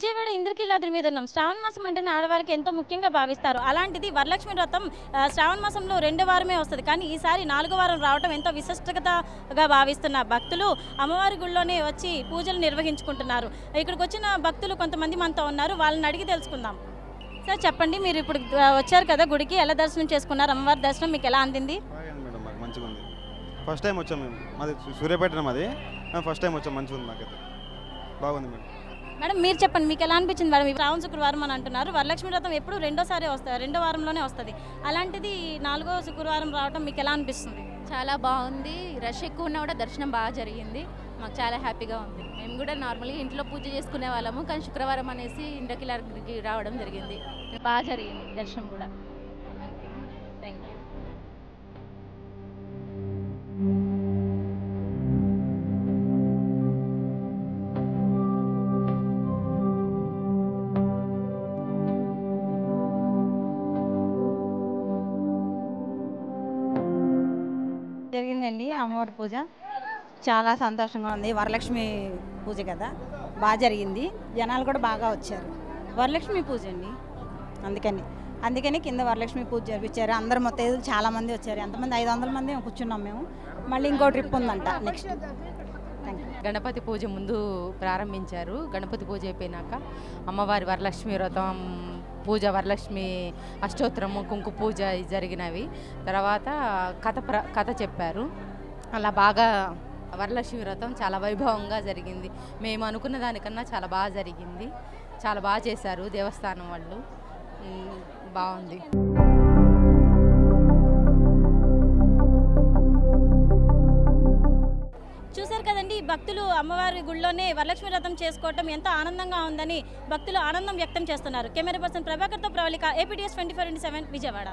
విజయవాడ ఇంద్రకీలాద్రి మీద ఉన్నాం. శ్రావణ మాసం అంటేనే ఆడవారికి ఎంతో ముఖ్యంగా భావిస్తారు. అలాంటిది వరలక్ష్మి వ్రతం శ్రావణ మాసంలో 2వ వారమే వస్తుంది. కానీ ఈసారి 4వ వారం రావడం ఎంతో విశిష్టతగా భావిస్తున్న భక్తులు అమ్మవారి గుడిలోనే వచ్చి పూజలు నిర్వహించుకుంటున్నారు. ఇక్కడికి వచ్చిన భక్తులు కొంతమంది మనతో ఉన్నారు. వాళ్ళని అడిగి తెలుసుకుందాం. సార్ చెప్పండి, మీరు ఇప్పుడు వచ్చారు కదా గుడికి, ఎలా దర్శనం చేసుకున్నారు? అమ్మవారి దర్శనం మీకు ఎలా అందింది? మేడం మాకు మంచిగా ఉంది. ఫస్ట్ టైం వచ్చాం మేము, మాది సూర్యాపేట, మాది ఫస్ట్ టైం వచ్చాం. మంచిగా ఉంది, మాకైతే బాగుంది మేడం. మేడం మీరు చెప్పండి, మీకు ఎలా అనిపించింది? మేడం శ్రావణ శుక్రవారం అని అంటున్నారు. వరలక్ష్మి వ్రతం ఎప్పుడు రెండోసారి వస్తుంది, 2వ వారంలోనే వస్తుంది. అలాంటిది 4వ శుక్రవారం రావడం మీకు ఎలా అనిపిస్తుంది? చాలా బాగుంది. రష్ ఎక్కువ ఉన్నా కూడా దర్శనం బాగా జరిగింది. మాకు చాలా హ్యాపీగా ఉంది. మేము కూడా నార్మల్గా ఇంట్లో పూజ చేసుకునే వాళ్ళము, కానీ శుక్రవారం అనేసి ఇంద్రకీలాద్రికి రావడం జరిగింది. బాగా జరిగింది దర్శనం కూడా. Thank you. జరిగిందండి అమ్మవారి పూజ, చాలా సంతోషంగా ఉంది. వరలక్ష్మి పూజ కదా, బాగా జరిగింది. జనాలు కూడా బాగా వచ్చారు. వరలక్ష్మి పూజ అండి, అందుకని కింద వరలక్ష్మి పూజ జరిపించారు. అందరు మొత్తం చాలామంది వచ్చారు. ఎంతమంది? 500 మంది కూర్చున్నాం మేము. మళ్ళీ ఇంకో ట్రిప్ ఉందంట నెక్స్ట్. గణపతి పూజ ముందు ప్రారంభించారు. గణపతి పూజ అయిపోయినాక అమ్మవారి వరలక్ష్మి వ్రతం పూజ, వరలక్ష్మి అష్టోత్తరము, కుంకు పూజ జరిగినవి. తర్వాత కథ చెప్పారు. అలా బాగా వరలక్ష్మి వ్రతం చాలా వైభవంగా జరిగింది. మేము అనుకున్న దానికన్నా చాలా బాగా జరిగింది. చాలా బాగా చేశారు దేవస్థానం వాళ్ళు. బాగుంది. చూశారు కదండి, భక్తులు అమ్మవారి గుడిలోనే వరలక్ష్మి వ్రతం చేసుకోవటం ఎంతో ఆనందంగా ఉందని భక్తులు ఆనందం వ్యక్తం చేస్తున్నారు. కెమెరా పర్సన్ ప్రభాకర్తో ప్రవళిక, APTS 24/7 విజయవాడ.